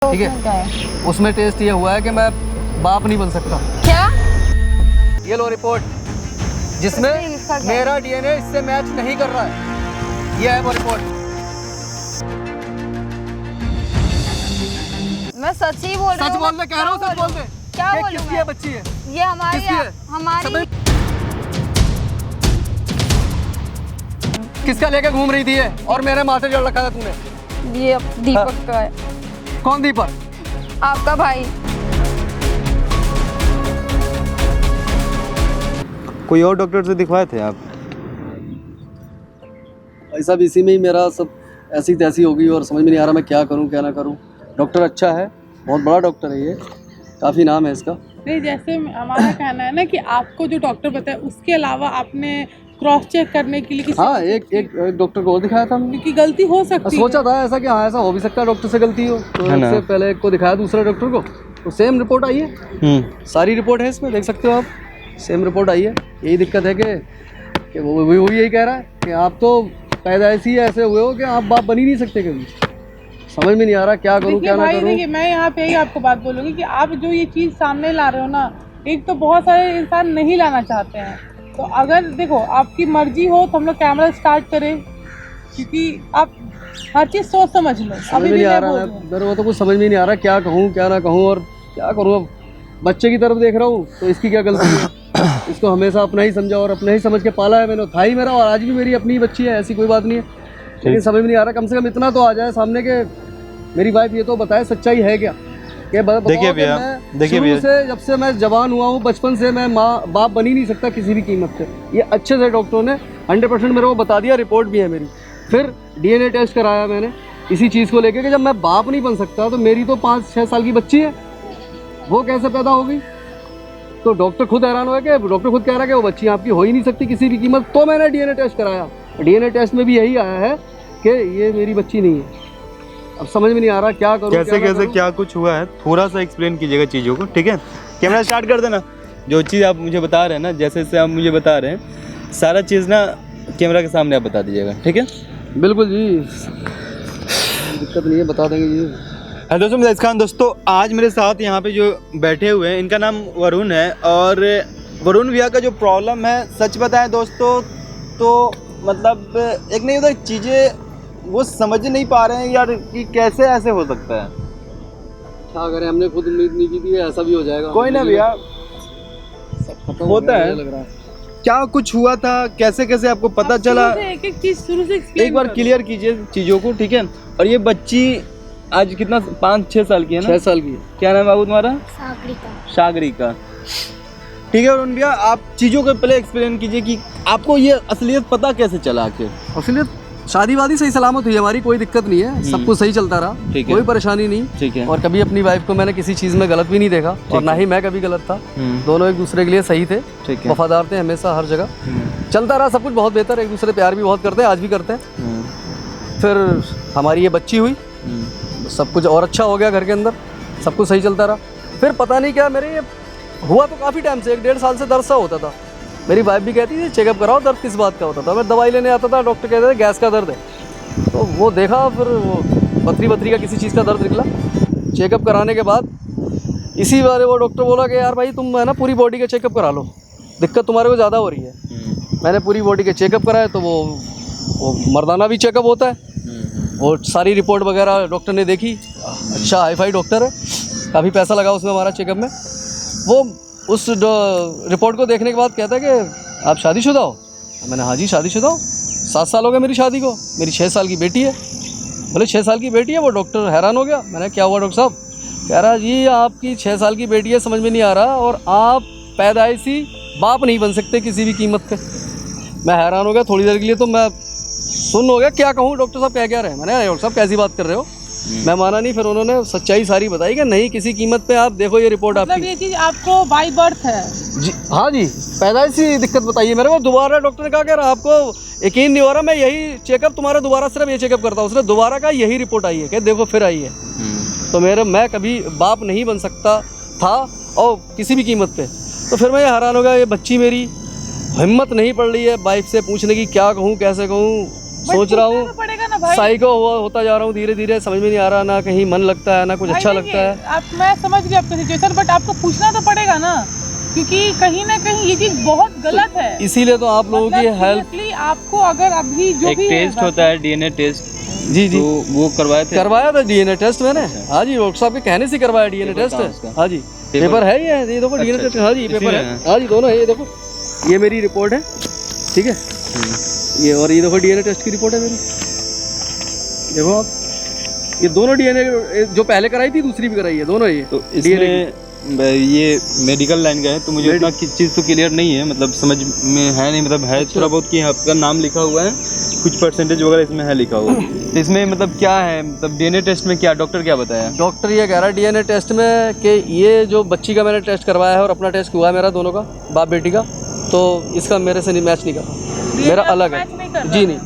ठीक है, उसमें टेस्ट ये हुआ है कि मैं बाप नहीं बन सकता। क्या? ये लो रिपोर्ट, जिसमें मेरा डीएनए इससे मैच नहीं कर रहा है। ये है वो रिपोर्ट। मैं सच ही बोल रही हूँ। सच बोल दे, कह रहा हूँ सच बोल दे। क्या बोलूं किसकी मैं? है बच्ची है? ये हमारी किसकी है? हमारी किसका लेके घूम रही थी ये? और मेरे माथे जड़ रखा था तूने। ये दीपक का है। कौन दीपक? आपका भाई। कोई और डॉक्टर से दिखवाए थे आप? भाई साहब, इसी में ही मेरा सब ऐसी तैसी हो गई और समझ में नहीं आ रहा मैं क्या करूं क्या ना करूं। डॉक्टर अच्छा है, बहुत बड़ा डॉक्टर है, ये काफ़ी नाम है इसका। नहीं, जैसे हमारा कहना है ना कि आपको जो डॉक्टर बताया उसके अलावा आपने क्रॉस चेक करने के लिए किसी हाँ, एक डॉक्टर को और दिखाया था हमने। क्योंकि गलती हो सकती है। सोचा था ऐसा कि हाँ, ऐसा हो भी सकता है डॉक्टर से गलती हो, तो है ना। इससे पहले एक को दिखाया दूसरे डॉक्टर को, तो सेम रिपोर्ट आई है। सारी रिपोर्ट है इसमें, देख सकते हो आप, सेम रिपोर्ट आई है। यही दिक्कत है कि वो यही कह रहा है कि आप तो पैदाइशी ऐसे हुए हो कि आप बाप बन ही नहीं सकते कभी। समझ में नहीं आ रहा क्या करूँ क्या ना करूँ। देखिए, मैं यहाँ पे ही आपको बात बोलूँगी कि आप जो ये चीज़ सामने ला रहे हो ना, एक तो बहुत सारे इंसान नहीं लाना चाहते हैं। तो अगर देखो आपकी मर्जी हो तो हम लोग कैमरा स्टार्ट करें, क्योंकि आप हर चीज़ सोच समझ लो। समझ में नहीं आ रहा मेरे को, तो कुछ समझ में नहीं आ रहा क्या कहूँ क्या ना कहूँ और क्या करूँ। अब बच्चे की तरफ देख रहा हूँ तो इसकी क्या गलती है? इसको हमेशा अपना ही समझा और अपना ही समझ के पाला है मैंने। था ही मेरा और आज भी मेरी अपनी ही बच्ची है, ऐसी कोई बात नहीं है। लेकिन समझ में नहीं आ रहा, कम से कम इतना तो आ जाए सामने के मेरी वाइफ ये तो बताए सच्चाई है क्या। देखिए भैया, देखिए भैया, से जब से मैं जवान हुआ हूँ, बचपन से मैं माँ बाप बन ही नहीं सकता किसी भी कीमत पे। ये अच्छे से डॉक्टरों ने 100% मेरे को बता दिया, रिपोर्ट भी है मेरी। फिर डीएनए टेस्ट कराया मैंने इसी चीज़ को लेकर कि जब मैं बाप नहीं बन सकता तो मेरी तो 5-6 साल की बच्ची है, वो कैसे पैदा हो गई। तो डॉक्टर खुद हैरान हुआ कि डॉक्टर खुद कह रहा है कि वो बच्ची आपकी हो ही नहीं सकती किसी भी कीमत। तो मैंने डीएनए टेस्ट कराया, डीएनए टेस्ट में भी यही आया है कि ये मेरी बच्ची नहीं है। अब समझ में नहीं आ रहा क्या करूं कैसे क्या कुछ हुआ है, थोड़ा सा एक्सप्लेन कीजिएगा चीज़ों को, ठीक है? कैमरा स्टार्ट कर देना। जो चीज़ आप मुझे बता रहे हैं ना, जैसे जैसे आप मुझे बता रहे हैं, सारा चीज़ ना कैमरा के सामने आप बता दीजिएगा, ठीक है? बिल्कुल जी, दिक्कत नहीं है, बता देंगे जी। हेलो दोस्तों, मैं खान। दोस्तों, आज मेरे साथ यहाँ पे जो बैठे हुए हैं, इनका नाम वरुण है। और वरुण भैया का जो प्रॉब्लम है, सच बताएं दोस्तों तो मतलब एक नहीं उधर चीज़ें वो समझ नहीं पा रहे हैं यार कि कैसे ऐसे हो सकता है। क्या करें, हमने खुद उम्मीद नहीं की थी ऐसा भी हो जाएगा। कोई ना भैया, होता है। लग रहा है क्या कुछ हुआ था, कैसे कैसे आपको पता चला? एक एक चीज़ शुरू से एक बार क्लियर कीजिए चीज़ों को, ठीक है? और ये बच्ची आज कितना 5-6 साल की है ना? 6 साल की है। क्या नाम है बाबू तुम्हारा? सागरिका। ठीक है वरुण भैया, आप चीज़ों को पहले एक्सप्लेन कीजिए कि आपको ये असलियत पता कैसे चला आखिर। असलियत शादी वादी सही सलामत हुई, हमारी कोई दिक्कत नहीं है, सब कुछ सही चलता रहा, कोई परेशानी नहीं। ठीक है। और कभी अपनी वाइफ को मैंने किसी चीज़ में गलत भी नहीं देखा और ना ही मैं कभी गलत था। दोनों एक दूसरे के लिए सही थे, वफादार थे हमेशा, हर जगह चलता रहा सब कुछ बहुत बेहतर। एक दूसरे प्यार भी बहुत करते हैं, आज भी करते हैं। फिर हमारी ये बच्ची हुई, सब कुछ और अच्छा हो गया, घर के अंदर सब कुछ सही चलता रहा। फिर पता नहीं क्या मेरे ये हुआ तो काफ़ी टाइम से, 1-1.5 साल से दर्द सा होता था। मेरी वाइफ भी कहती थी चेकअप कराओ, दर्द किस बात का होता था। मैं दवाई लेने आता था, डॉक्टर कहते थे गैस का दर्द है, तो वो देखा, फिर वो पथरी का किसी चीज़ का दर्द निकला। चेकअप कराने के बाद इसी बारे वो डॉक्टर बोला कि यार भाई तुम है ना पूरी बॉडी का चेकअप करा लो, दिक्कत तुम्हारे को ज़्यादा हो रही है। मैंने पूरी बॉडी के चेकअप कराए तो वो मर्दाना भी चेकअप होता है, वो सारी रिपोर्ट वगैरह डॉक्टर ने देखी। अच्छा हाई-फाई डॉक्टर है, काफ़ी पैसा लगा उसमें हमारा चेकअप में। वो उस रिपोर्ट को देखने के बाद कहता है कि आप शादीशुदा हो? मैंने हाँ जी शादीशुदा हूँ, 7 साल हो गए मेरी शादी को, मेरी 6 साल की बेटी है। बोले 6 साल की बेटी है? वो डॉक्टर हैरान हो गया। मैंने क्या हुआ डॉक्टर साहब? कह रहा जी आपकी 6 साल की बेटी है, समझ में नहीं आ रहा, और आप पैदाइशी बाप नहीं बन सकते किसी भी कीमत पे। मैं हैरान हो गया थोड़ी देर के लिए, तो मैं सुन हो गया क्या कहूँ, डॉक्टर साहब क्या रहे हैं। मैंने डॉक्टर साहब कैसी बात कर रहे हो? मैं माना नहीं। फिर उन्होंने सच्चाई सारी बताई कि नहीं किसी कीमत पे आप देखो ये रिपोर्ट मतलब आपकी। ये चीज़ आपको बाई बर्थ है जी हाँ जी, पैदाइशी दिक्कत बताइए मेरे को। दोबारा डॉक्टर ने कहा कि आपको यकीन नहीं हो रहा, मैं यही चेकअप तुम्हारा दोबारा सिर्फ ये चेकअप करता हूँ। उसने दोबारा का यही रिपोर्ट आई है कि देखो फिर आई है। तो मैं कभी बाप नहीं बन सकता था और किसी भी कीमत पे। तो फिर मैं ये हैरान हो गया, ये बच्ची मेरी, हिम्मत नहीं पड़ रही है वाइफ से पूछने की क्या कहूँ कैसे कहूँ। सोच रहा हूँ पड़ेगा ना भाई। साइको होता जा रहा हूँ धीरे धीरे, समझ में नहीं आ रहा, ना कहीं मन लगता है ना कुछ अच्छा लगता है। आप, मैं समझ रही आपका सिचुएशन, बट आपको पूछना तो पड़ेगा ना, क्योंकि कहीं ना कहीं ये चीज बहुत गलत है। इसीलिए तो आप लोगों की हेल्प, आपको अगर अभी जो एक भी टेस्ट होता है डीएनए टेस्ट, जी जी, तो वो करवाया था डीएनए टेस्ट मैंने। हाँ जी, डॉक्टर साहब के कहने से करवाया डीएनए टेस्ट। हाँ जी, पेपर है ये देखो डीएनए टेस्ट। हाँ जी पेपर है, हाँ जी दोनों है, ये देखो ये मेरी रिपोर्ट है, ठीक है ये, और ये देखो डीएनए टेस्ट की रिपोर्ट है मेरी, देखो आप, ये दोनों डीएनए जो पहले कराई थी दूसरी भी कराई है, दोनों ये। तो इसमें ये मेडिकल लाइन का है, तो मुझे उतना किस चीज़ तो क्लियर नहीं है, मतलब समझ में है नहीं, मतलब है थोड़ा बहुत कि आपका नाम लिखा हुआ है, कुछ परसेंटेज वगैरह इसमें है लिखा हुआ। तो इसमें मतलब क्या है, मतलब डीएनए टेस्ट में क्या डॉक्टर क्या बताया? डॉक्टर ये कह रहा है डीएनए टेस्ट में कि ये जो बच्ची का मैंने टेस्ट करवाया है और अपना टेस्ट हुआ है मेरा दोनों का, बाप बेटी का, तो इसका मेरे से नहीं मैच नहीं कर रहा, मेरा अलग है जी, नहीं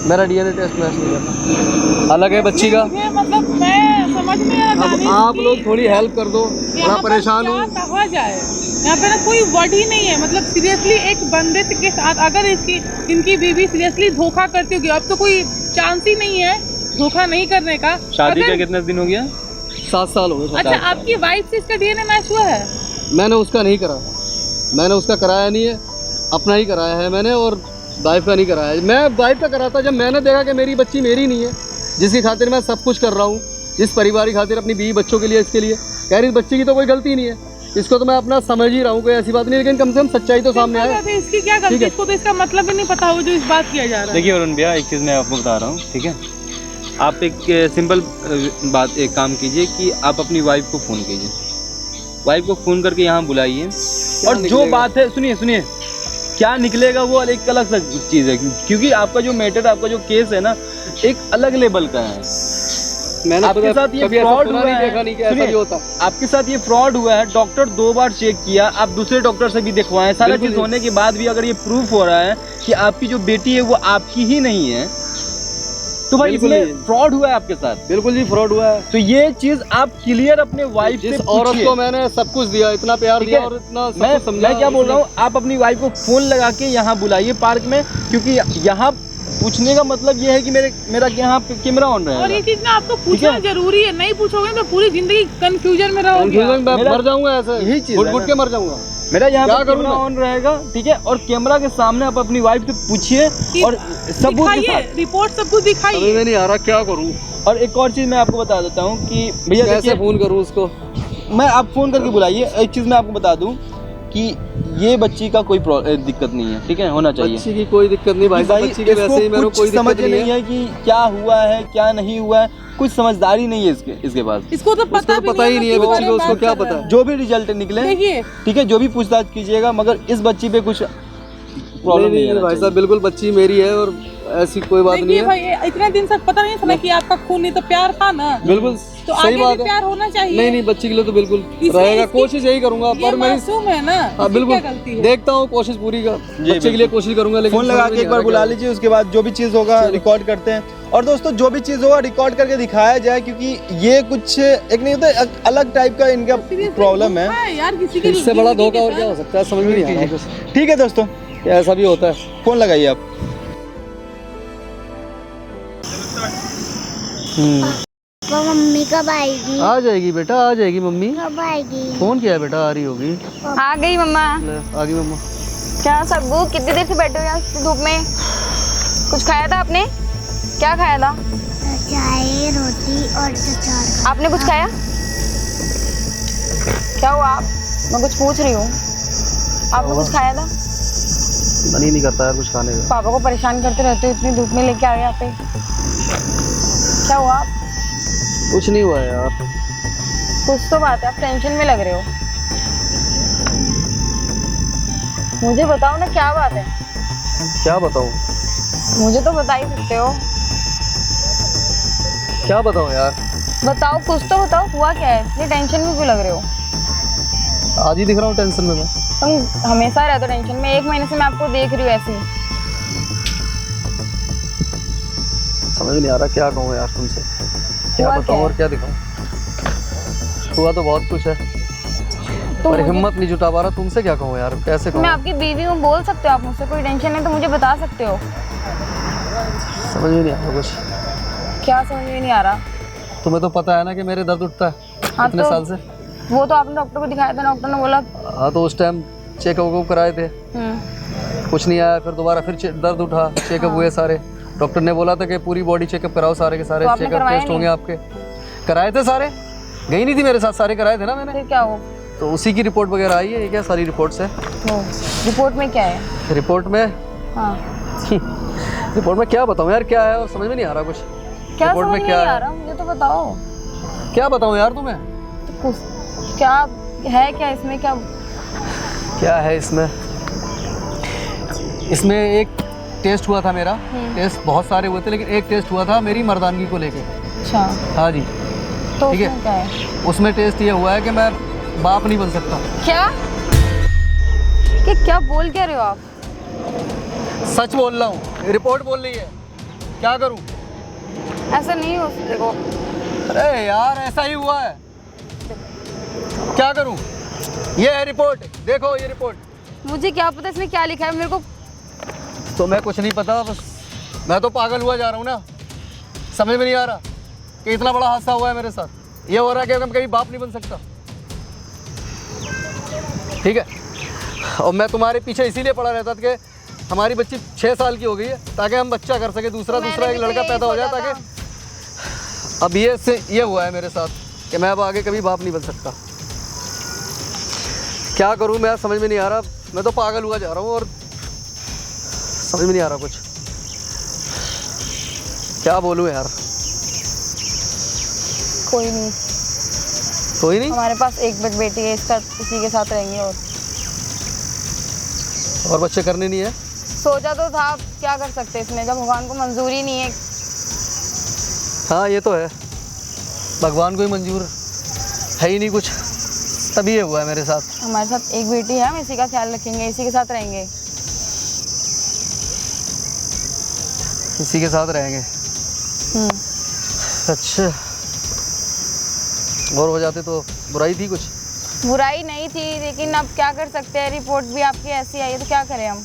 मेरा डीएनए टेस्ट मैच नहीं करता, अलग है बच्ची का। मतलब मैं समझ में आ रहा है, आप लोग थोड़ी हेल्प कर दो, बड़ा परेशान हूँ। कहा जाए यहाँ पे ना कोई वर्ड ही नहीं है, मतलब सीरियसली एक बंदे के साथ अगर इनकी बीवी सीरियसली धोखा करती होगी, अब तो कोई चांस ही नहीं है धोखा नहीं करने का। शादी का कितना दिन हो गया? 7 साल हो गए। अच्छा, आपकी वाइफ से इसका डीएनए मैच हुआ है? मैंने उसका नहीं करा, मैंने उसका कराया नहीं है, अपना ही कराया है मैंने, और वाइफ का नहीं कराया है। मैं वाइफ का कराता जब मैंने देखा कि मेरी बच्ची मेरी नहीं है, जिसकी खातिर मैं सब कुछ कर रहा हूँ, जिस परिवार की खातिर, अपनी बीवी बच्चों के लिए, इसके लिए कह रही बच्ची की तो कोई गलती नहीं है, इसको तो मैं अपना समझ ही रहा हूँ, कोई ऐसी बात नहीं, लेकिन कम से कम सच्चाई तो सामने आए। इसकी क्या गलती, इसको तो इसका मतलब ही नहीं पता हो जो इस बात किया जा रहा है। देखिए वरुण भैया, एक चीज़ मैं आपको बता रहा हूँ, ठीक है, आप एक सिंपल बात, एक काम कीजिए कि आप अपनी वाइफ को फ़ोन कीजिए, वाइफ को फ़ोन करके यहाँ बुलाइए, और जो बात है सुनिए, क्या निकलेगा वो एक अलग सा चीज़ है, क्योंकि आपका जो मैटर, आपका जो केस है ना, एक अलग लेवल का है। मैंने आपके साथ ये फ्रॉड हुआ है, देखा नहीं कि ऐसा भी होता। आपके साथ ये फ्रॉड हुआ है, डॉक्टर 2 बार चेक किया, आप दूसरे डॉक्टर से भी दिखवाएं, सारा चीज़ होने के बाद भी अगर ये प्रूफ हो रहा है कि आपकी जो बेटी है वो आपकी ही नहीं है, तो भाई इसमें फ्रॉड हुआ है आपके साथ। बिल्कुल जी फ्रॉड हुआ है। तो ये चीज आप क्लियर अपने वाइफ से जिस औरत को मैंने सब कुछ दिया, इतना प्यार दिया और इतना सब कुछ समझा, मैं क्या बोल रहा हूँ, आप अपनी वाइफ को फोन लगा के यहाँ बुलाइए पार्क में, क्योंकि यहाँ पूछने का मतलब ये है कि मेरा यहाँ कैमरा ऑन रहेगा। और ये चीज ना आपको पूछना जरूरी है, नहीं पूछोगे तो पूरी जिंदगी कंफ्यूजन में रहोगे, मर जाऊंगा ऐसे, यही चीज घुट के मर जाऊंगा। मेरा यहाँ पे कैमरा ऑन रहेगा, ठीक है, और कैमरा के सामने आप अपनी वाइफ से पूछिए और सबूत के साथ रिपोर्ट सब कुछ दिखाइए। समझ में नहीं आ रहा क्या करूँ। और एक और चीज़ मैं आपको बता देता हूँ कि भैया कैसे फ़ोन करूँ उसको, मैं आप फ़ोन करके बुलाइए। एक चीज़ मैं आपको बता दूँ कि ये बच्ची का कोई दिक्कत नहीं है, ठीक है, होना चाहिए, बच्ची की कोई दिक्कत नहीं भाई, बच्ची के वैसे ही मेरे को कोई समझ दिक्कत नहीं है कि क्या हुआ है क्या नहीं हुआ है, कुछ समझदारी नहीं है इसके पास, इसको तो पता ही नहीं है बच्ची को, उसको क्या पता है। जो भी रिजल्ट निकले, ठीक है, जो भी पूछताछ कीजिएगा, मगर इस बच्ची पे कुछ प्रॉब्लम नहीं है भाई साहब, बिल्कुल बच्ची मेरी है और ऐसी कोई बात नहीं है भाई। इतने दिन से पता नहीं था कि आपका खून नहीं तो प्यार था ना, बिल्कुल तो सही आगे बात भी है। प्यार होना चाहिए। नहीं बच्ची के लिए तो बिल्कुल रहेगा, कोशिश यही करूंगा, पर मैं मासूम है ना, बिल्कुल देखता हूँ, कोशिश पूरी कर बच्चे के लिए कोशिश करूंगा, लेकिन फोन लगा के एक बार बुला लीजिए, उसके बाद जो भी चीज़ होगा रिकॉर्ड करते हैं। और दोस्तों जो भी चीज़ होगा रिकॉर्ड करके दिखाया जाए, क्योंकि ये कुछ एक नहीं होता, अलग टाइप का इनका प्रॉब्लम है यार, किसी के इससे बड़ा धोखा और क्या हो सकता है, समझ में नहीं आ रहा। ठीक है दोस्तों, ऐसा भी होता है। फोन लगाइए आप। वो मम्मी कब आएगी? आ जाएगी बेटा, आ जाएगी मम्मी। कब आएगी? फोन किया है बेटा, आ रही होगी। आ गई मम्मा। आ गई मम्मा। क्या सब्बू, कितनी देर से बैठे हो यार धूप में? कुछ खाया था आपने? क्या खाया था? चाय, रोटी और अचार। आपने कुछ खाया? क्या हुआ आप? मैं कुछ पूछ रही हूँ, आपने कुछ खाया था? मन ही नहीं करता है कुछ खाने का। पापा को परेशान करते रहते हो, इतनी धूप में लेके आ गए यहाँ पे। क्या हुआ आप? कुछ नहीं हुआ यार। कुछ तो बात है, आप टेंशन में लग रहे हो। मुझे बताओ ना, क्या बात है? क्या बताऊँ? मुझे तो बता ही सकते हो। क्या बताऊँ यार? बताओ, कुछ तो बताओ, हुआ क्या है? इतनी टेंशन में क्यों लग रहे हो? आज ही दिख रहा हूँ टेंशन में मैं। तुम हमेशा रहते हो टेंशन में, 1 महीने से मैं आपको देख रही हूँ ऐसे ही। समझ नहीं आ रहा क्या कहूँ यार तुमसे, क्या बताऊँ और क्या दिखाऊँ। हुआ तो बहुत कुछ है, तो पर हिम्मत नहीं जुटा पा रहा। तुमसे क्या कहूँ यार, कैसे कहूँ? मैं आपकी बीवी हूँ, बोल सकते हो आप मुझसे, कोई टेंशन है तो मुझे बता सकते हो। समझ में नहीं आ रहा कुछ। क्या समझ में नहीं आ रहा? तुम्हें तो पता है ना कि मेरे दर्द उठता है हाँ, इतने तो साल से। वो तो आपने डॉक्टर को दिखाया था, डॉक्टर ने बोला। हाँ तो उस टाइम चेकअप कराए थे, कुछ नहीं आया। फिर दोबारा फिर दर्द उठा, चेकअप हुए सारे। डॉक्टर ने बोला था कि पूरी बॉडी चेकअप कराओ, सारे के सारे तो आपने चेकअप करवाया टेस्ट होंगे आपके। कराए थे सारे, गई नहीं थी मेरे साथ, सारे कराए थे ना मैंने। फिर क्या हो? तो उसी की रिपोर्ट वगैरह आई है। ये क्या सारी रिपोर्ट्स है? रिपोर्ट में क्या है? रिपोर्ट में हाँ, रिपोर्ट में क्या बताऊँ यार, क्या है और समझ में नहीं आ रहा कुछ। क्या रिपोर्ट समझ में में क्या नहीं आ है? रहा, मुझे तो बताओ। क्या बताऊँ यार तुम्हें? तो कुछ क्या है, क्या इसमें क्या है इसमें? इसमें एक टेस्ट हुआ था मेरा। टेस्ट बहुत सारे हुए थे, लेकिन एक टेस्ट हुआ था मेरी मर्दानगी को लेके। अच्छा, हाँ जी। तो ठीक है। उसमें क्या है? उसमें टेस्ट ये हुआ है कि मैं बाप नहीं बन सकता। क्या क्या बोल क्या रहे हो आप? सच बोल रहा हूँ, रिपोर्ट बोल रही है। क्या करूँ? ऐसा नहीं हो, देखो। अरे यार ऐसा ही हुआ है, क्या करूँ? ये है रिपोर्ट, देखो ये रिपोर्ट। मुझे क्या पता इसमें क्या लिखा है, मेरे को तो मैं कुछ नहीं पता, बस मैं तो पागल हुआ जा रहा हूँ ना। समझ में नहीं आ रहा कि इतना बड़ा हादसा हुआ है मेरे साथ। ये हो रहा है कि मैं कभी बाप नहीं बन सकता। ठीक है, और मैं तुम्हारे पीछे इसीलिए पड़ा रहता था कि हमारी बच्ची 6 साल की हो गई है, ताकि हम बच्चा कर सके, दूसरा एक लड़का पैदा हो जाए, ताकि अब ये हुआ है मेरे साथ कि मैं अब आगे कभी बाप नहीं बन सकता। क्या करूं मैं, समझ में नहीं आ रहा। मैं तो पागल हुआ जा रहा हूं और समझ में नहीं आ रहा कुछ। क्या बोलूं यार? कोई नहीं, कोई नहीं। हमारे पास एक बेटी है, इसका इसी के साथ रहेंगे। और बच्चे करने नहीं है? सोचा तो था, क्या कर सकते इसमें, जब भगवान को मंजूरी नहीं है। हाँ ये तो है, भगवान को ही मंजूर है ही नहीं कुछ, तभी ये हुआ है मेरे साथ। हमारे साथ एक बेटी है, हम इसी का ख्याल रखेंगे, इसी के साथ रहेंगे। इसी के साथ रहेंगे। अच्छा, और हो जाते तो बुराई थी कुछ? बुराई नहीं थी, लेकिन अब क्या कर सकते हैं, रिपोर्ट भी आपकी ऐसी आई है तो क्या करें, हम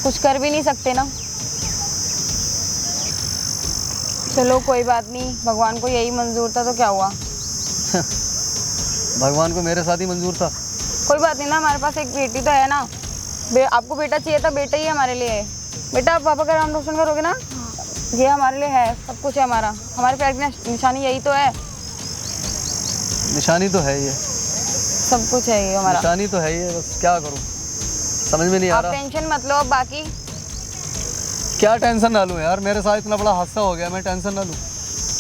कुछ कर भी नहीं सकते ना। चलो कोई बात नहीं, भगवान को यही मंजूर था तो क्या हुआ। भगवान को मेरे साथ ही मंजूर था। कोई बात नहीं ना, हमारे पास एक बेटी तो है ना। आपको बेटा चाहिए था, बेटा ही हमारे लिए है। बेटा आप पापा का नाम रोशन करोगे ना, ये हमारे लिए है, सब कुछ है हमारा। हमारे प्यार की निशानी यही तो है। निशानी तो है ये, सब कुछ है ये हमारा। निशानी तो है ये, बस क्या करूं, समझ में नहीं आ रहा। आप टेंशन मत लो, अब बाकी क्या टेंशन ना लूं यार, मेरे साथ इतना बड़ा हादसा हो गया, मैं टेंशन ना लूं।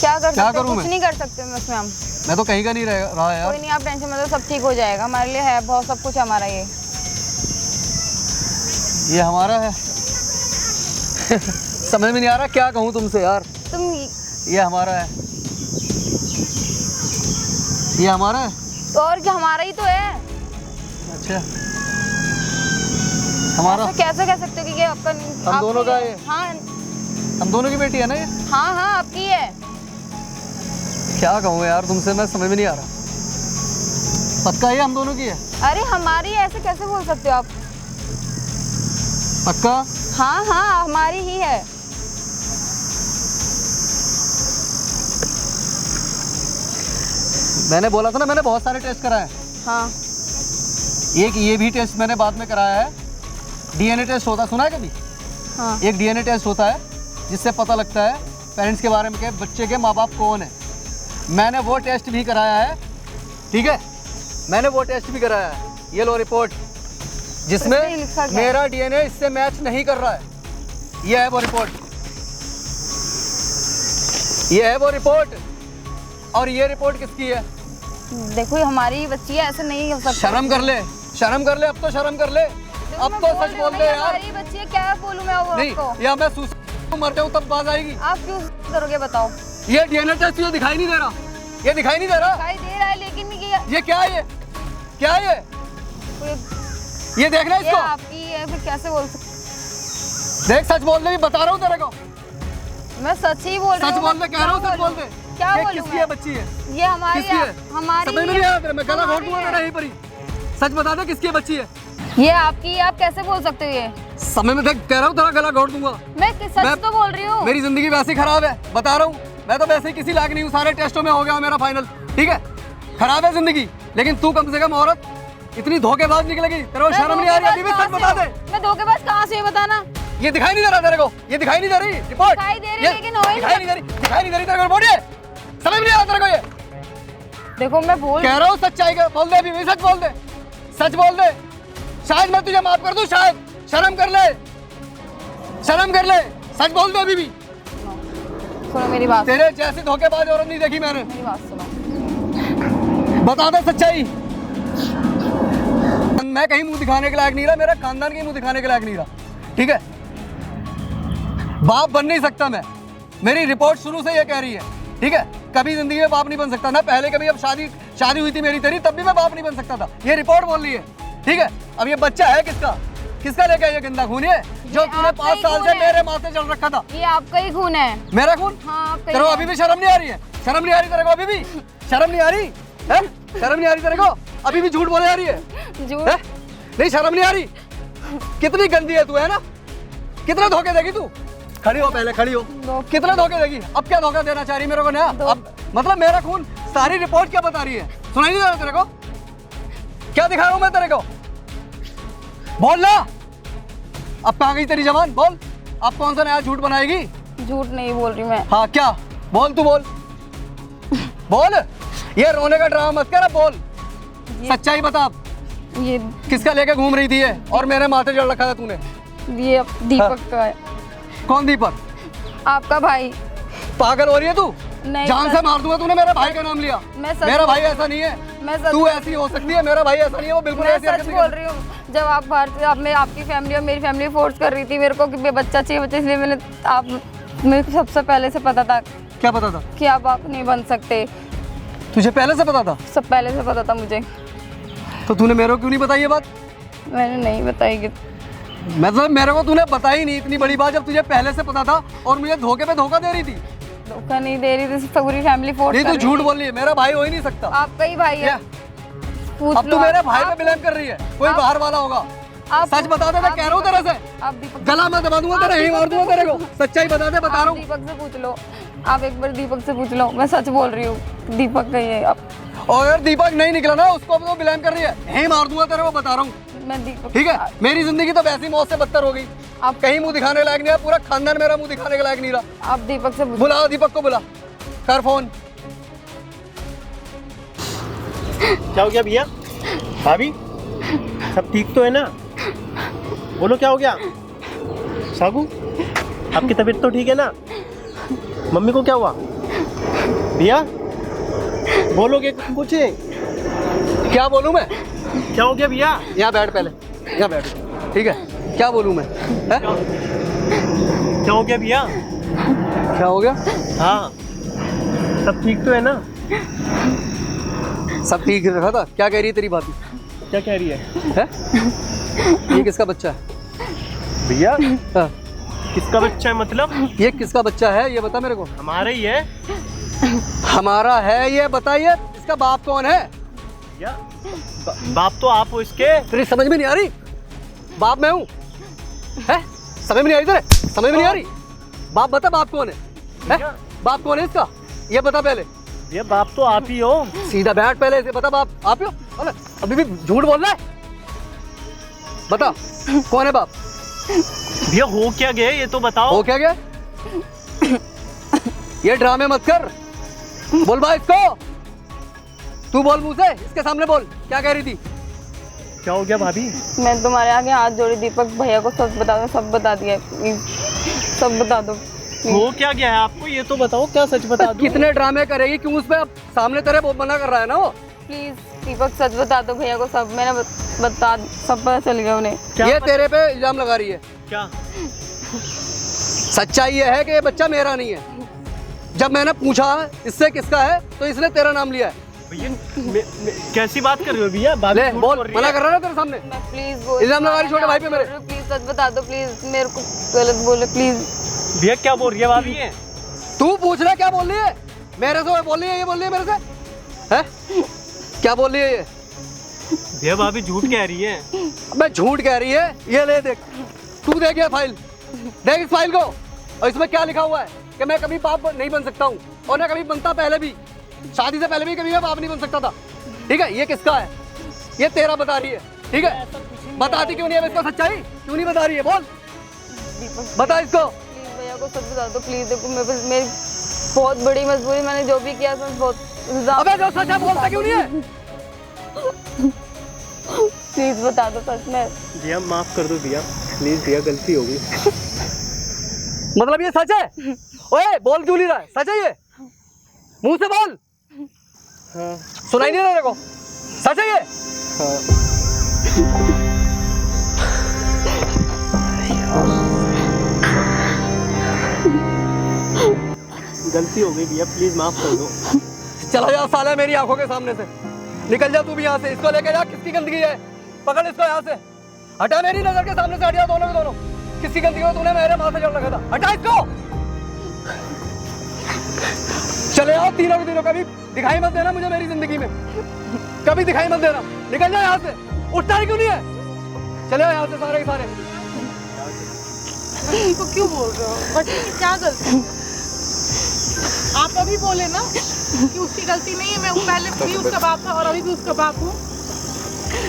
क्या कर सकते, करूं कुछ मैं? नहीं कर सकते उसमें हम। मैं तो कहीं का नहीं रहा यार। कोई नहीं, आप टेंशन मत लो, सब ठीक हो जाएगा। हमारे लिए है बहुत, सब कुछ है हमारा। ये हमारा है। समझ में नहीं आ रहा क्या कहूँ तुमसे यार। तुम ये हमारा है, ये हमारा है। तो और क्या, हमारा ही तो है। अच्छा, हमारा ऐसा कैसे कह सकते हो कि ये आपका, हम दोनों का है। हाँ हम दोनों की बेटी है ना ये? हाँ हाँ, आपकी है। क्या कहूँ यार तुमसे, मैं समझ में नहीं आ रहा। पक्का ये हम दोनों की है? अरे हमारी है, ऐसे कैसे बोल सकते हो आप? पक्का? हाँ हाँ, हमारी ही है। मैंने बोला था ना, मैंने बहुत सारे टेस्ट कराए। हाँ, एक ये भी टेस्ट मैंने बाद में कराया है। डीएनए टेस्ट होता, सुना है कभी? हाँ। एक डीएनए टेस्ट होता है जिससे पता लगता है पेरेंट्स के बारे में कि बच्चे के माँ बाप कौन है। मैंने वो टेस्ट भी कराया है, ठीक है, मैंने वो टेस्ट भी कराया है। ये लो रिपोर्ट, जिसमें मेरा डीएनए इससे मैच नहीं कर रहा है। ये है वो रिपोर्ट, ये है वो रिपोर्ट। और ये रिपोर्ट किसकी है? देखो ये हमारी ही बच्ची है, ऐसे नहीं हो सकता। शर्म कर ले, शर्म कर ले, अब तो शर्म कर ले, अब तो सच बोल दे यार। हमारी बच्ची है, क्या बोलूं मैं वो नहीं, आपको? या मैं मर जाऊं तब बात आएगी। आप क्यों करोगे बताओ? ये डीएनए टेस्ट तुझे दिखाई नहीं दे रहा, ये दिखाई नहीं दे रहा। दिखाई दे रहा है, लेकिन ये क्या है, ये क्या है ये देखना ये इसको। आपकी है, फिर कैसे बोल सकते? देख, सच बोल दे, बता रहा हूँ तेरे को। मैं सच ही बोल रही हूँ। सच बोल दे, कह रहा हूँ, सच बोल दे। क्या ये बोलूं किसकी मैं? है बच्ची है? ये हमारी किसकी है? हमारी समझ में नहीं आ रहा, मैं गला घोट दूंगा तेरा यहीं पर ही। सच बता दे किसकी बच्ची है? ये आपकी है, आप कैसे बोल सकते हो? ये समय में देख, कह रहा हूँ तेरा गला घोट दूंगा। मैं सच तो बोल रही हूँ। मेरी जिंदगी वैसे खराब है, बता रहा हूँ। मैं तो वैसे ही किसी लायक नहीं हूँ, सारे टेस्टों में हो गया मेरा फाइनल, ठीक है। खराब है जिंदगी, लेकिन तू कम से कम औरत इतनी धोखेबाज निकलेगी, तेरे को शर्म नहीं आ रही? अभी भी सच बता दे। मैं धोखेबाज कहाँ से बताना? ये दिखाई नहीं दे रहा तेरे को? ये दिखाई नहीं दे रही रिपोर्ट? दिखाई दे रही, लेकिन हो ही दिखाई नहीं दे रही, दिखाई नहीं दे रही तेरे को रिपोर्ट? ये समझ नहीं आ रहा तेरे को? ये देखो मैं बोल कह रहा हूँ सच्चाई का बोल दे, अभी भी सच बोल दे, सच बोल दे। शायद मैं तुझे माफ कर दूं, शायद। शर्म कर ले, शर्म कर ले, सच बोल दे अभी भी। सुनो मेरी बात, तेरे जैसी धोखेबाज औरत नहीं देखी मैंने। मेरी बात सुनो। बता दे सच्चाई। मैं कहीं मुंह दिखाने के लायक नहीं रहा, मेरा खानदान कहीं मुंह दिखाने के लायक नहीं रहा, ठीक है। बाप बन नहीं सकता मैं, मेरी रिपोर्ट शुरू से ये कह रही है, ठीक है। कभी जिंदगी में बाप नहीं बन सकता ना, पहले कभी, अब शादी हुई थी मेरी तेरी, तब भी मैं बाप नहीं बन सकता था। ये रिपोर्ट बोल रही है, ठीक है। अब ये बच्चा है किसका? किसका लेके ये गंदा खून है जो तूने 5 साल से मेरे माँ से चल रखा था? ये आपका ही खून है। मेरा खून? हाँ, आपका तेरे को अभी भी शर्म नहीं आ रही है? शर्म नहीं आ रही तेरे को अभी भी? शर्म नहीं आ रही है? शर्म नहीं आ रही तेरे को? अभी भी झूठ बोले जा रही है? झूठ नहीं, शर्म नहीं आ रही? कितनी गंदी है तू, है ना? कितने धोखे देगी तू? खड़ी हो, पहले खड़ी हो। कितने धोखे देगी? अब क्या धोखा देना चाह रही मेरे को? नया अब मतलब मेरा खून, सारी रिपोर्ट क्या बता रही है? सुनाई नहीं दे रहा तेरे को? क्या दिखा रहा हूं मैं तेरे को? बोल ना, अब कहाँ गई तेरी जबान? बोल, अब कौन सा नया झूठ बनाएगी? झूठ नहीं बोल रही मैं। हाँ क्या? बोल, तू बोल, बोल। ये रोने का ड्रामा मत कर, अब बोल, सच्चाई बता। अब ये किसका लेके घूम रही थी ये, और मेरे माथे चढ़ रखा था तूने? ये दीपक का है। कौन दीपक? आपका भाई। पागल हो रही है तू? नहीं, जान से मार दूंगा। तूने मेरे भाई का नाम लिया। मेरा भाई ऐसा नहीं है। तू ऐसी हो सकती है, मेरा भाई ऐसा नहीं है। वो बिल्कुल ऐसी सच बोल रही हूँ। जब आप बाहर से, आप में आपकी फैमिली और मेरी फैमिली फोर्स कर रही थी मेरे को कि बच्चा चाहिए, बच्चा, इसलिए मैंने मेरे को सबसे पहले से पता था। क्या पता था? कि आप नहीं बन सकते। तुझे पहले से पता था? सब पहले से पता था मुझे। तो तूने मेरे को क्यों नहीं बताई ये बात? मैंने नहीं बताई कि मतलब मेरे को तूने बताई नहीं इतनी बड़ी बात, जब तुझे पहले से पता था और मुझे धोखे पे धोखा दे रही थी। धोखा नहीं दे रही थी, पूरी फैमिली फोर्स नहीं, तू झूठ बोल रही है। मेरा भाई हो ही नहीं सकता। आपका ही भाई है। अब तू मेरे भाई पे ब्लेम कर रही है, कोई बाहर वाला होगा। सच बता दे, मैं कह रहा हूँ तेरे से, गला में दबा दूंगा तेरा, यही मार दूंगा तेरे को। सच्चाई बता दे, बता रहा हूँ। दीपक से पूछ लो, आप एक बार दीपक से पूछ लो, मैं सच बोल रही हूँ। दीपक का ही है। और यार दीपक नहीं निकला ना, उसको अब तो ब्लेम कर रही है, यही मार दूंगा तेरे को, बता रहा हूँ मैं दीपक। ठीक है, मेरी जिंदगी तो वैसी मौत से बदतर हो गई। आप कहीं मुंह दिखाने लायक नहीं है, पूरा खानदान मेरा मुंह दिखाने के लायक नहीं रहा। आप दीपक से बुला, दीपक को बुला, कर फोन। क्या हो गया भैया? भाभी सब ठीक तो है ना? बोलो क्या हो गया? सागू आपकी तबीयत तो ठीक है ना? मम्मी को क्या हुआ? भैया बोलोगे कुछ? क्या बोलूं मैं? क्या हो गया भैया? यहाँ बैठ, पहले यहाँ बैठ, ठीक है। क्या बोलूं मैं? है? क्या हो गया भैया? क्या हो गया? हाँ सब ठीक तो है ना? सब ठीक रखा था। क्या कह रही है तेरी भाभी? क्या कह रही है? ये किसका बच्चा है? भैया हाँ। किसका बच्चा है मतलब? ये किसका बच्चा है ये बता मेरे को। हमारा ही है। हमारा है ये बताइए, इसका बाप कौन है? भैया बाप तो आप हो इसके। तेरी समझ में नहीं आ रही? बाप मैं हूँ, है? समझ में नहीं आ रही तेरे? समझ में नहीं आ रही? बाप बता, बाप कौन है? बाप कौन है इसका, ये बता पहले। ये बाप तो आप ही हो। सीधा बैठ, पहले से बता, बाप आप ही हो? बोले, अभी भी झूठ बोल रहा है? बता कौन है बाप? भैया हो क्या गया ये तो बताओ। हो क्या गया? ये ड्रामे मत कर, बोल भाई इसको। तू बोल मुंह से, इसके सामने बोल, क्या कह रही थी? क्या हो गया भाभी? मैं तुम्हारे आगे हाथ जोड़ी, दीपक भैया को सब बता दो, सब बता दिया, प्लीज सब बता दो। हो क्या गया है आपको ये तो बताओ, क्या सच बता दूं? कितने ड्रामे करेगी, क्यों उस पे अब सामने तेरे वो मना कर रहा है ना वो? प्लीज दीपक सच बता दो भैया को, सब मैंने बता, सब पता चल गया उन्हें। ये तेरे पे इल्जाम लगा रही है। क्या? सच्चाई ये है कि ये बच्चा मेरा नहीं है। जब मैंने पूछा इससे किसका है, तो इसने तेरा नाम लिया है। भैया कैसी बात कर रहे हो भैया? ले बोल, मना कर रहा है तेरे सामने। मैं प्लीज बोल, इल्जाम लगा रही छोटे भाई पे मेरे। प्लीज सच बता दो, प्लीज मेरे को गलत बोले प्लीज। भैया क्या बोल रही है भाभी ये? तू पूछ रहा क्या बोल रही है मेरे से? बोल रही है, ये बोल रही है मेरे से, है? क्या बोल रही है ये? भैया भाभी झूठ कह रही है। मैं झूठ कह रही है? ये ले देख, तू देख ये फाइल, देख इस फाइल को, और इसमें क्या लिखा हुआ है कि मैं कभी बाप नहीं बन सकता हूँ। और ना कभी बनता पहले भी, शादी से पहले भी कभी मैं बाप नहीं बन सकता था। ठीक है, ये किसका है? ये तेरा बता रही है। ठीक है, बताती क्यों नहीं है इसको सच्चाई? क्यों नहीं बता रही है? बोल, बता इसको। प्लीज भैया को सच बता दो प्लीज। देखो मेरी बहुत बड़ी मजबूरी, मैंने जो भी किया था बहुत। अबे जो सच है बोलता क्यों नहीं है? प्लीज बता दो सच में। भैया माफ कर दो भैया, प्लीज भैया, गलती हो गई। मतलब ये सच है? ओए बोल क्यों नहीं रहा है? सच है ये? मुंह से बोल। हाँ। सुनाई नहीं रहा तेरे को? सच है ये? हाँ। गलती हो गई भैया, प्लीज माफ कर दो। चला जा साला मेरी आंखों के सामने से, निकल जा तू भी यहाँ से। इसको लेके जा, किसकी गंदगी है? पकड़ इसको यहाँ से, हटा मेरी नजर के सामने से, हट जा दोनों के दोनों। किसकी गंदगी हो? तूने मेरे माथे जड़ रखा था, हटा इसको। चले आओ तीनों के तीनों, कभी दिखाई मत देना मुझे मेरी जिंदगी में, कभी दिखाई मत देना। निकल जा यहाँ से, उठता ही क्यों नहीं है? चले आओ यहाँ से सारे के सारे। तो क्यों बोल रहे हो? बच्चे की क्या गलती? आप अभी बोले ना कि उसकी गलती नहीं है, मैं पहले भी उसका बाप था और अभी भी उसका बाप हूँ।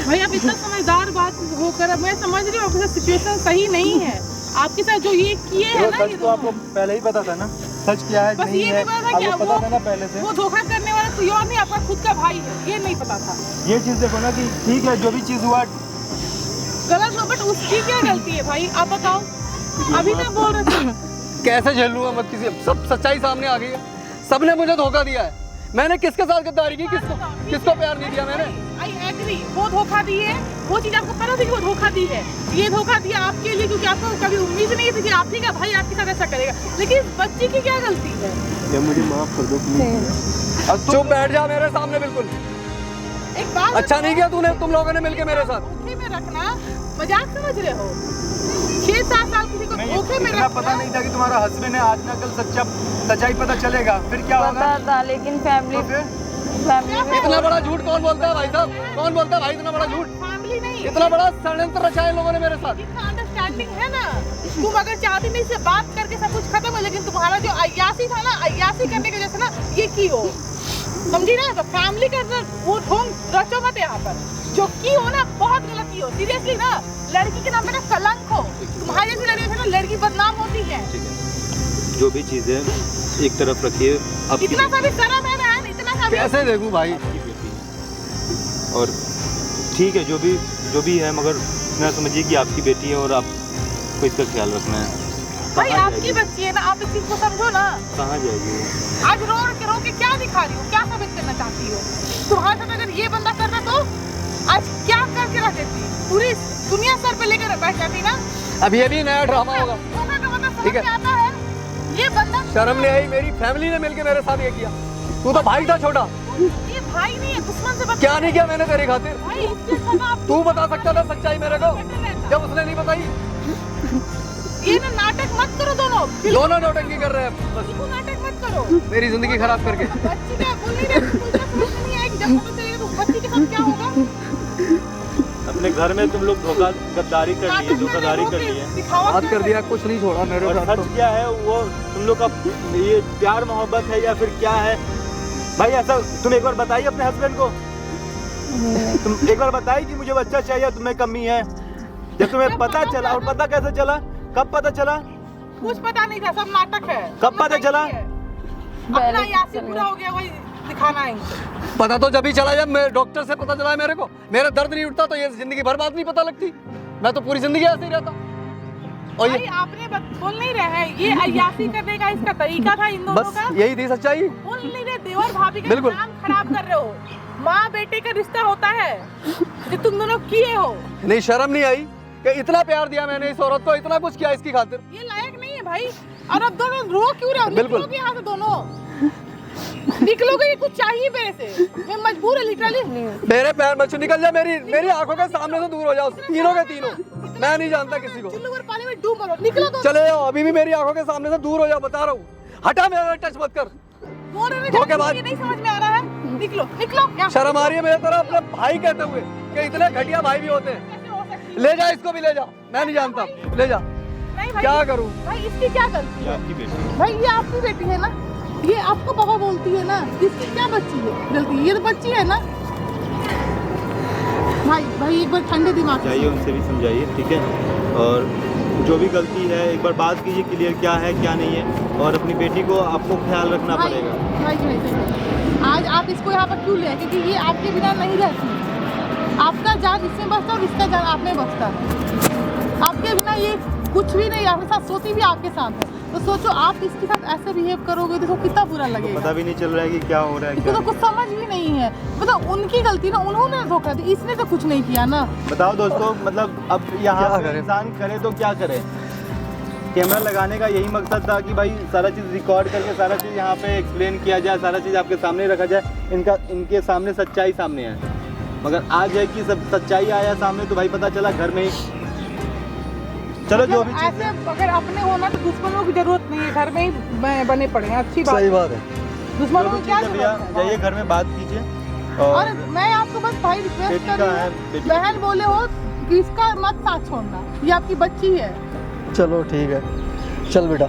भाई आप इतना समझदार बात होकर, मैं समझ रही हूँ आपके साथ सिचुएशन सही नहीं है, आपके साथ जो ये किए है ना, सच तो आपको पहले ही पता था ना, सच क्या है बस नहीं ये है, नहीं पता था क्या आपको पता था ना पहले से। वो धोखा करने वाला कोई और नहीं, आपका खुद का भाई है, ये नहीं पता था। ये चीज देखो ना कि ठीक है जो भी चीज हुआ गलत हो, बट उसकी क्या गलती है भाई? आप बताओ। अभी मैं बोल रही थी कैसे झेल लूंगा मैं किसी? सब सच्चाई सामने आ गई है, सबने मुझे धोखा दिया है। मैंने किसके साथ गद्दारी की? किसको प्यार नहीं दिया मैंने? आई एग्री, वो धोखा दी है, वो चीज आपको पता थी कि वो धोखा दी है। ये धोखा दिया आपके लिए क्योंकि आपको कभी उम्मीद नहीं थी कि आप ही का भाई आपके साथ ऐसा करेगा। लेकिन इस बच्चे की क्या गलती है? भैया मुझे माफ कर दो प्लीज। अब चुप बैठ जा मेरे सामने बिल्कुल। एक बात अच्छा नहीं किया तूने, तुम लोगों ने मिलके मेरे साथ। धोखे में रखना मजाक समझ रहे हो? 6-7 साल किसी को धोखे में इतना पता नहीं था कि तुम्हारा हस्बैंड है, आज ना कल सच्चाई पता चलेगा, फिर क्या होगा? पता था लेकिन फैमिली इतना बड़ा झूठ कौन बोलता है भाई साहब? कौन बोलता है भाई इतना बड़ा झूठ? फैमिली नहीं, इतना बड़ा षड्यंत्र रचा है लोगों ने मेरे साथ। इतना अंडरस्टैंडिंग है ना। तुम अगर चाहती नहीं से बात करके सब कुछ खत्म हो, लेकिन तुम्हारा जो अय्यासी था ना, अय्यासी करने की वजह से ना ये की हो, समझी ना? तो फैमिली का वो ढोंग रचो मत यहाँ पर। जो की हो ना बहुत गलत की हो, सीरियसली ना। लड़की के नाम पे ना कलंक हो, तुम्हारे जैसी लड़की ना लड़की बदनाम होती है। जो भी चीज है एक तरफ रखिए, अब इतना सा भी शर्म है ना, इतना सा भी। कैसे देखूं भाई? और ठीक है जो भी है, मगर ना समझिए कि आपकी बेटी है और आपको इसका ख्याल रखना है। भाई आपकी बच्ची है ना, आप इस चीज को समझो ना। कहाँ जाएगी वो? आज रो के क्या दिखा रही हो? क्या साबित करना चाहती हो? तुम्हारे साथ अगर ये बंदा करना तो आज क्या करके रख देती? पूरी दुनिया सर पे लेकर बैठ जाती ना। अब ये भी नया ड्रामा होगा। धोखा का मतलब ठीक है। समझ में आता है? ये बंदा शर्म नहीं आई? मेरी फैमिली ने मिलके मेरे साथ ये किया। तू तो भाई था छोटा। ये भाई नहीं है, दुश्मन से बच। क्या नहीं किया मैंने तेरी खातिर? भाई इससे अच्छा ना आप तू बता सकता था सच्चाई मेरे को, जब उसने नहीं बताई। ये ना नाटक मत करो दोनों। दोनों नौटंकी कर रहे हैं बस, बिल्कुल नाटक मत करो। मेरी जिंदगी खराब करके। बच्ची का बोल नहीं रहे, बिल्कुल समझ में नहीं आएगी। जब पता चलेगा तो बच्ची के साथ क्या होगा? अपने घर में तुम लोग गद्दारी कर लिए, धोखाधड़ी कर लिए, बात कर दिया, कुछ नहीं छोड़ा मेरे और साथ। सच क्या है वो तुम लोग का ये प्यार मोहब्बत है या फिर क्या है? भाई ऐसा तुम एक बार बताइए अपने हस्बैंड को, तुम एक बार बताइए कि मुझे बच्चा चाहिए, तुम्हें कमी है। जब तुम्हें पता चला, और पता कैसे चला? कब पता चला? कुछ पता नहीं था, सब नाटक है। कब पता चला? अपना यासी पूरा हो गया, वही दिखाना है इनको। पता तो जब ही चला जब मैं डॉक्टर से पता चला है मेरे को। मेरा दर्द नहीं उठता तो ये जिंदगी भर बात नहीं पता लगती। मैं तो पूरी जिंदगी ऐसे ही रहता। और भाई आपने बोल नहीं रहे हैं, ये अय्यासी करने का इसका तरीका था इन दोनों बस का। यही थी सच्चाई। बोल नहीं रहे, देवर भाभी का बिल्कुल। नाम खराब कर रहे हो। माँ बेटे का रिश्ता होता है जो तुम दोनों किए हो। नहीं शर्म नहीं आई कि इतना प्यार दिया मैंने इस औरत को, इतना कुछ किया इसकी खातिर। ये लायक नहीं है भाई। और अब दोनों रो क्यों रहे हो? बिल्कुल। निकलोगे यहाँ से दोनों, निकलोगे? ये कुछ चाहिए मेरे से, मैं मजबूर है लिटरली। मेरे पैर मत छू, निकल जा मेरी आंखों के सामने से दूर हो जाओ, तीनों के तीनों। मैं नहीं जानता किसी को। चुल्लू भर पानी में डूब मरो, निकलो तो। चले जाओ, अभी भी मेरी आंखों के सामने से दूर हो जाओ, बता रहा हूँ। हटा, मेरा टच मत कर। धोखेबाज। नहीं समझ में आ रहा है, निकलो निकलो। यहाँ शर्म आ रही है मेरे तरह अपने भाई कहते हुए कि इतने घटिया भाई भी होते हैं। कैसे हो सकती है? ले जा इसको भी ले जा, मैं नहीं जानता, ले जा। नहीं भाई, क्या करूं? भाई इसकी क्या गलती है? आपकी बेटी भाई ये आपकी बेटी है ना, ये आपको पापा बोलती है ना, इसकी क्या बच्ची है गलती? ये तो बच्ची है ना। भाई एक बार ठंडे दिमाग से जाइए, उनसे भी समझाइए, ठीक है। और जो भी गलती है एक बार बात कीजिए क्लियर, क्या है क्या नहीं है, और अपनी बेटी को आपको ख्याल रखना पड़ेगा। भाई आज आप इसको यहाँ पर क्यों ले आए? क्योंकि ये आपके बिना नहीं रहती। आपका जान इसमें बसता और इसका जान आप में बसता है। आपके बिना ये कुछ भी नहीं, आपके साथ सोती भी आपके साथ है। तो सोचो आप इसके साथ ऐसे बिहेव करोगे तो कितना बुरा लगेगा। पता भी नहीं चल रहा है कि क्या हो रहा है, इसको तो कुछ समझ भी नहीं है। मतलब उनकी गलती ना, उन्होंने धोखा दिया, इसने तो कुछ नहीं किया ना। बताओ दोस्तों, मतलब अब यहाँ पे इंसान करे तो क्या करे। कैमरा लगाने का यही मकसद था कि भाई सारा चीज़ रिकॉर्ड करके सारा चीज़ यहाँ पे एक्सप्लेन किया जाए, सारा चीज़ आपके सामने रखा जाए, इनके सामने सच्चाई सामने है। मगर आज है कि सब सच्चाई आया सामने तो भाई पता चला घर में ही। चलो जो भी ऐसे अगर अपने होना तो दुश्मनों की जरूरत नहीं है, घर में ही बने पड़े हैं। अच्छी बात, सही बात है। दुश्मनों की क्या भैया जरूरत है? जाइए घर में बात कीजिए। और मैं आपको बस भाई रिक्वेस्ट कर रही हूँ, बहन बोले हो कि इसका मत साथ छोड़ना, ये आपकी बच्ची है। चलो ठीक है, चल बेटा।